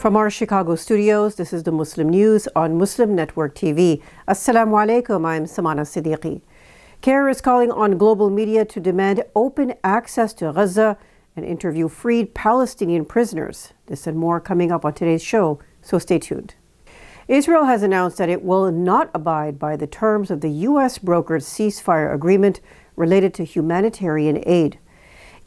From our Chicago studios, this is the Muslim News on Muslim Network TV. Assalamu alaikum, I'm Samana Siddiqui. CAIR is calling on global media to demand open access to Gaza and interview freed Palestinian prisoners. This and more coming up on today's show, so stay tuned. Israel has announced that it will not abide by the terms of the U.S. brokered ceasefire agreement related to humanitarian aid.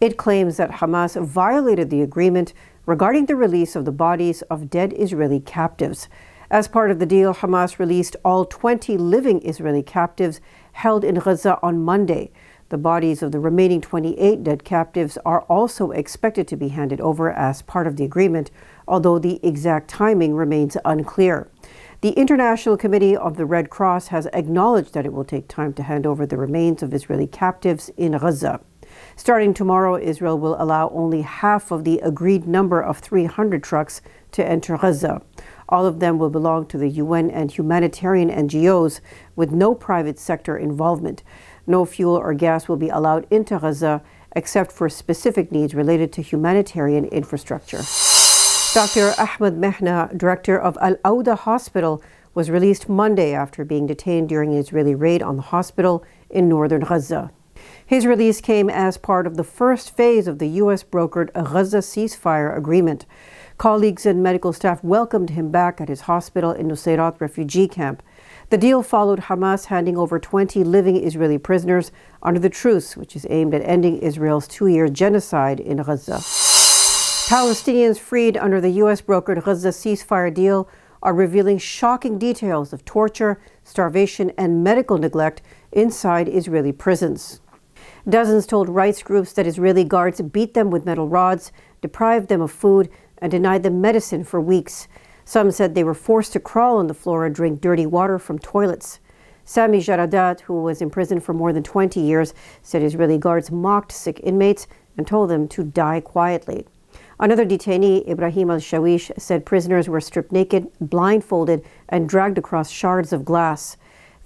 It claims that Hamas violated the agreement regarding the release of the bodies of dead Israeli captives. As part of the deal, Hamas released all 20 living Israeli captives held in Gaza on Monday. The bodies of the remaining 28 dead captives are also expected to be handed over as part of the agreement, although the exact timing remains unclear. The International Committee of the Red Cross has acknowledged that it will take time to hand over the remains of Israeli captives in Gaza. Starting tomorrow, Israel will allow only half of the agreed number of 300 trucks to enter Gaza. All of them will belong to the UN and humanitarian NGOs with no private sector involvement. No fuel or gas will be allowed into Gaza except for specific needs related to humanitarian infrastructure. Dr. Mehna, director of Al-Awda hospital, was released Monday after being detained during an Israeli raid on the hospital in northern Gaza. His release came as part of the first phase of the U.S. brokered Gaza ceasefire agreement. Colleagues and medical staff welcomed him back at his hospital in Nusayrat refugee camp. The deal followed Hamas handing over 20 living Israeli prisoners under the truce, which is aimed at ending Israel's 2-year genocide in Gaza. Palestinians freed under the U.S. brokered Gaza ceasefire deal are revealing shocking details of torture, starvation, and medical neglect inside Israeli prisons. Dozens told rights groups that Israeli guards beat them with metal rods, deprived them of food, and denied them medicine for weeks. Some said they were forced to crawl on the floor and drink dirty water from toilets. Sami Jaradat, who was in prison for more than 20 years, said Israeli guards mocked sick inmates and told them to die quietly. Another detainee, Ibrahim al-Shawish, said prisoners were stripped naked, blindfolded, and dragged across shards of glass.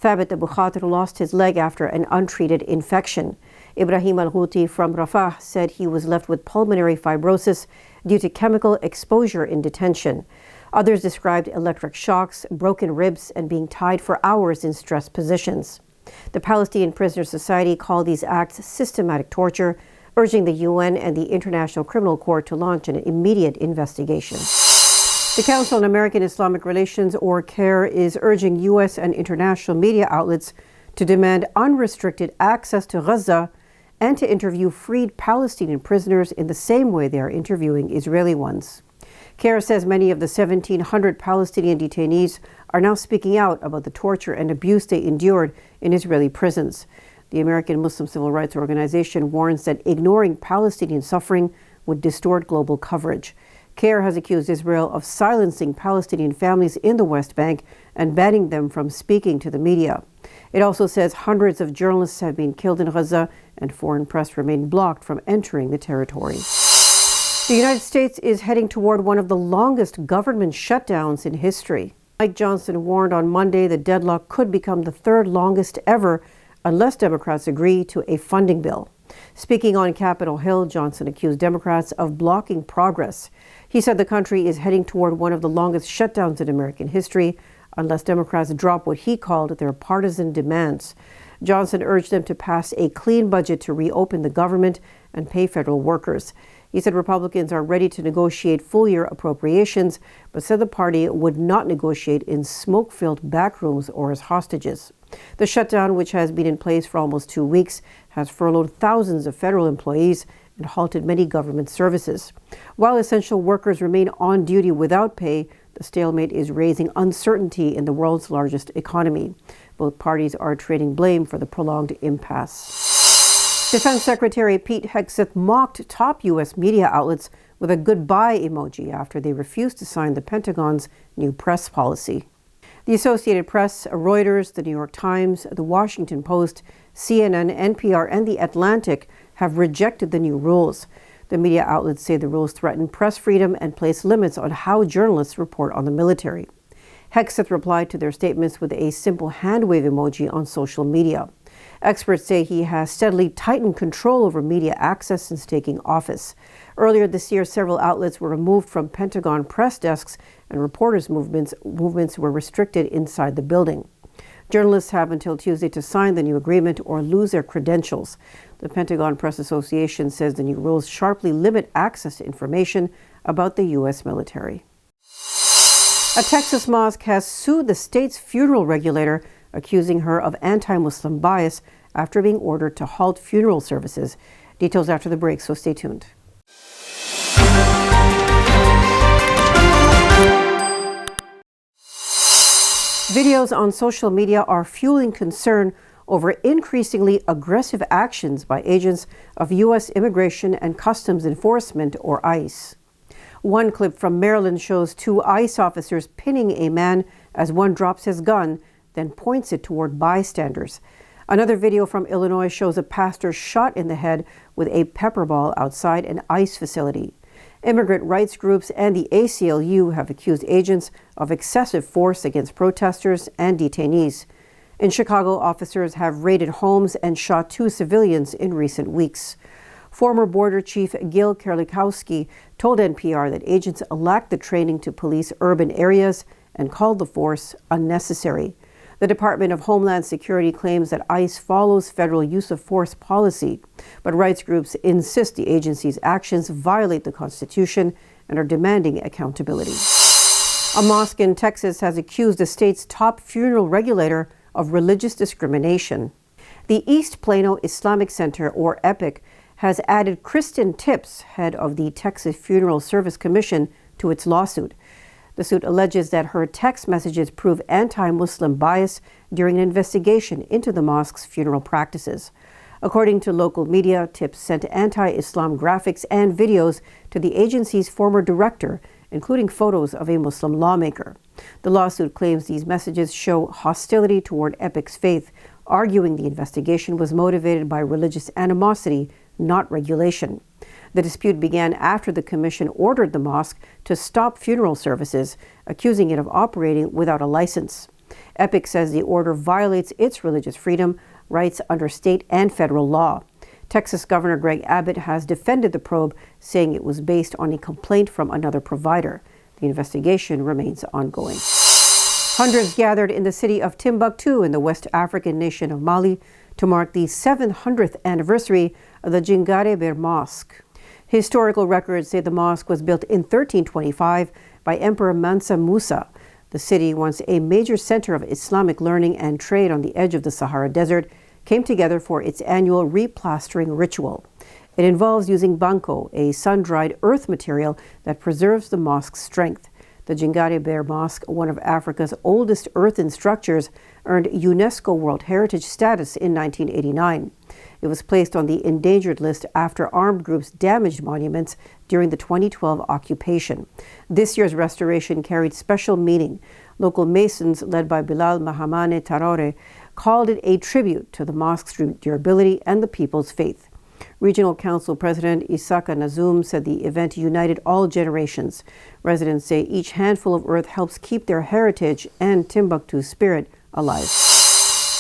Thabit Abu Khatir lost his leg after an untreated infection. Ibrahim al-Houthi from Rafah said he was left with pulmonary fibrosis due to chemical exposure in detention. Others described electric shocks, broken ribs, and being tied for hours in stressed positions. The Palestinian Prisoner Society called these acts systematic torture, urging the UN and the International Criminal Court to launch an immediate investigation. The Council on American Islamic Relations, or CAIR, is urging U.S. and international media outlets to demand unrestricted access to Gaza and to interview freed Palestinian prisoners in the same way they are interviewing Israeli ones. CAIR says many of the 1,700 Palestinian detainees are now speaking out about the torture and abuse they endured in Israeli prisons. The American Muslim Civil Rights Organization warns that ignoring Palestinian suffering would distort global coverage. CAIR has accused Israel of silencing Palestinian families in the West Bank and banning them from speaking to the media. It also says hundreds of journalists have been killed in Gaza and foreign press remain blocked from entering the territory. The United States is heading toward one of the longest government shutdowns in history. Mike Johnson warned on Monday the deadlock could become the third longest ever unless Democrats agree to a funding bill. Speaking on Capitol Hill, Johnson accused Democrats of blocking progress. He said the country is heading toward one of the longest shutdowns in American history unless Democrats drop what he called their partisan demands. Johnson urged them to pass a clean budget to reopen the government and pay federal workers. He said Republicans are ready to negotiate full-year appropriations, but said the party would not negotiate in smoke-filled backrooms or as hostages. The shutdown, which has been in place for almost 2 weeks, has furloughed thousands of federal employees and halted many government services. While essential workers remain on duty without pay, the stalemate is raising uncertainty in the world's largest economy. Both parties are trading blame for the prolonged impasse. Defense Secretary Pete Hegseth mocked top U.S. media outlets with a goodbye emoji after they refused to sign the Pentagon's new press policy. The Associated Press, Reuters, the New York Times, the Washington Post, CNN, NPR, and The Atlantic have rejected the new rules. The media outlets say the rules threaten press freedom and place limits on how journalists report on the military. Hegseth replied to their statements with a simple hand wave emoji on social media. Experts say he has steadily tightened control over media access since taking office. Earlier this year, several outlets were removed from Pentagon press desks and reporters' movements were restricted inside the building. Journalists have until Tuesday to sign the new agreement or lose their credentials. The Pentagon Press Association says the new rules sharply limit access to information about the U.S. military. A Texas mosque has sued the state's funeral regulator, accusing her of anti-Muslim bias after being ordered to halt funeral services. Details after the break, so stay tuned. Videos on social media are fueling concern over increasingly aggressive actions by agents of U.S. Immigration and Customs Enforcement, or ICE. One clip from Maryland shows two ICE officers pinning a man as one drops his gun, then points it toward bystanders. Another video from Illinois shows a pastor shot in the head with a pepper ball outside an ICE facility. Immigrant rights groups and the ACLU have accused agents of excessive force against protesters and detainees. In Chicago, officers have raided homes and shot two civilians in recent weeks. Former Border Chief Gil Kerlikowski told NPR that agents lacked the training to police urban areas and called the force unnecessary. The Department of Homeland Security claims that ICE follows federal use of force policy, but rights groups insist the agency's actions violate the Constitution and are demanding accountability. A mosque in Texas has accused the state's top funeral regulator of religious discrimination. The East Plano Islamic Center, or EPIC, has added Kristen Tips, head of the Texas Funeral Service Commission, to its lawsuit. The suit alleges that her text messages prove anti-Muslim bias during an investigation into the mosque's funeral practices. According to local media, Tips sent anti-Islam graphics and videos to the agency's former director, including photos of a Muslim lawmaker. The lawsuit claims these messages show hostility toward EPIC's faith, arguing the investigation was motivated by religious animosity, not regulation. The dispute began after the commission ordered the mosque to stop funeral services, accusing it of operating without a license. EPIC says the order violates its religious freedom rights under state and federal law. Texas Governor Greg Abbott has defended the probe, saying it was based on a complaint from another provider. The investigation remains ongoing. Hundreds gathered in the city of Timbuktu in the West African nation of Mali to mark the 700th anniversary of the Djingare Ber Mosque. Historical records say the mosque was built in 1325 by Emperor Mansa Musa. The city, once a major center of Islamic learning and trade on the edge of the Sahara Desert, came together for its annual replastering ritual. It involves using banko, a sun-dried earth material that preserves the mosque's strength. The Djingare Ber Mosque, one of Africa's oldest earthen structures, earned UNESCO World Heritage status in 1989. It was placed on the endangered list after armed groups damaged monuments during the 2012 occupation. This year's restoration carried special meaning. Local masons, led by Bilal Mahamane Traore, called it a tribute to the mosque's durability and the people's faith. Regional Council President Isaka Nazum said the event united all generations. Residents say each handful of earth helps keep their heritage and Timbuktu's spirit alive.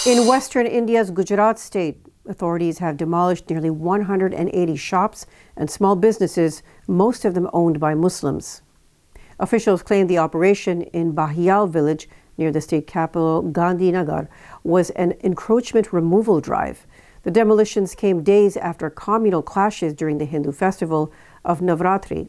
In western India's Gujarat state, authorities have demolished nearly 180 shops and small businesses, most of them owned by Muslims. Officials claim the operation in Bahial village near the state capital Gandhinagar was an encroachment removal drive. The demolitions came days after communal clashes during the Hindu festival of Navratri.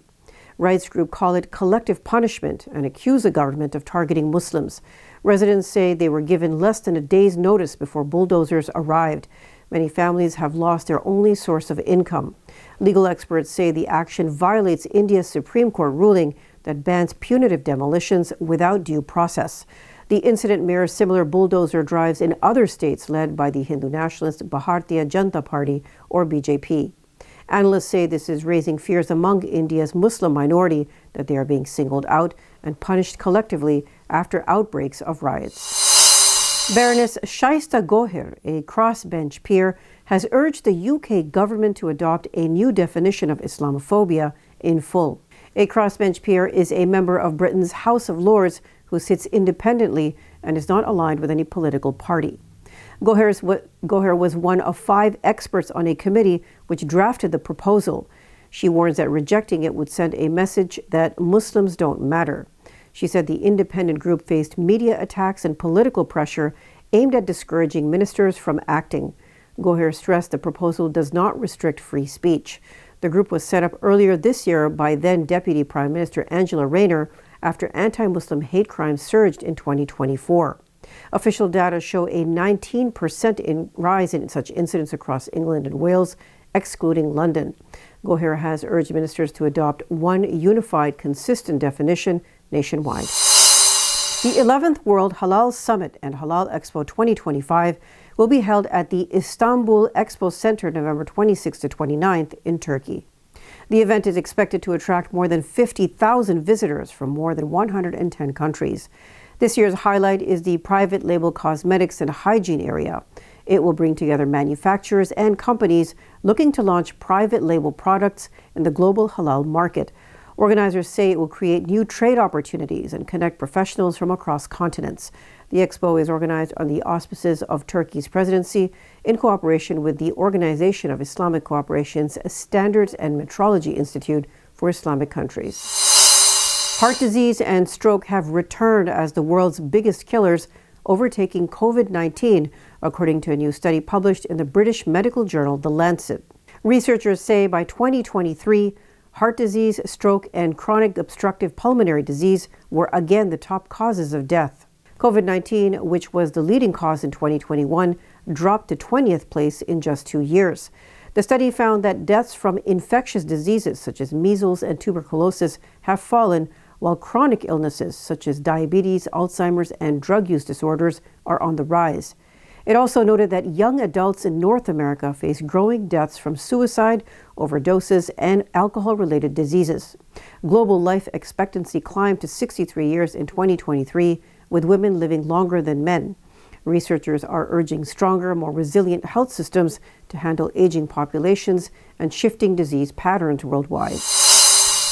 Rights groups call it collective punishment and accuse the government of targeting Muslims. Residents say they were given less than a day's notice before bulldozers arrived. Many families have lost their only source of income. Legal experts say the action violates India's Supreme Court ruling that bans punitive demolitions without due process. The incident mirrors similar bulldozer drives in other states led by the Hindu nationalist Bharatiya Janata Party, or BJP. Analysts say this is raising fears among India's Muslim minority that they are being singled out and punished collectively after outbreaks of riots. Baroness Shaista Gohir, a crossbench peer, has urged the UK government to adopt a new definition of Islamophobia in full. A crossbench peer is a member of Britain's House of Lords who sits independently and is not aligned with any political party. Goher was one of 5 experts on a committee which drafted the proposal. She warns that rejecting it would send a message that Muslims don't matter. She said the independent group faced media attacks and political pressure aimed at discouraging ministers from acting. Goher stressed the proposal does not restrict free speech. The group was set up earlier this year by then Deputy Prime Minister Angela Rayner after anti-Muslim hate crimes surged in 2024. Official data show a 19% rise in such incidents across England and Wales, excluding London. Goher has urged ministers to adopt one unified, consistent definition nationwide. The 11th World Halal Summit and Halal Expo 2025 will be held at the Istanbul Expo Center November 26th to 29th in Turkey. The event is expected to attract more than 50,000 visitors from more than 110 countries. This year's highlight is the private label cosmetics and hygiene area. It will bring together manufacturers and companies looking to launch private label products in the global halal market. Organizers say it will create new trade opportunities and connect professionals from across continents. The expo is organized on the auspices of Turkey's presidency in cooperation with the Organization of Islamic Cooperation's Standards and Metrology Institute for Islamic Countries. Heart disease and stroke have returned as the world's biggest killers, overtaking COVID-19, according to a new study published in the British medical journal The Lancet. Researchers say by 2023, heart disease, stroke, and chronic obstructive pulmonary disease were again the top causes of death. COVID-19, which was the leading cause in 2021, dropped to 20th place in just 2 years. The study found that deaths from infectious diseases such as measles and tuberculosis have fallen, while chronic illnesses such as diabetes, Alzheimer's, and drug use disorders are on the rise. It also noted that young adults in North America face growing deaths from suicide, overdoses, and alcohol-related diseases. Global life expectancy climbed to 63 years in 2023, with women living longer than men. Researchers are urging stronger, more resilient health systems to handle aging populations and shifting disease patterns worldwide.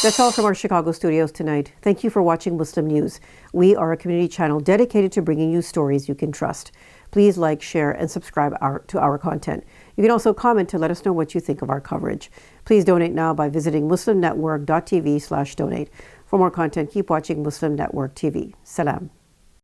That's all from our Chicago studios tonight. Thank you for watching Muslim News. We are a community channel dedicated to bringing you stories you can trust. Please like, share, and subscribe to our content. You can also comment to let us know what you think of our coverage. Please donate now by visiting muslimnetwork.tv/donate. For more content, keep watching Muslim Network TV. Salam.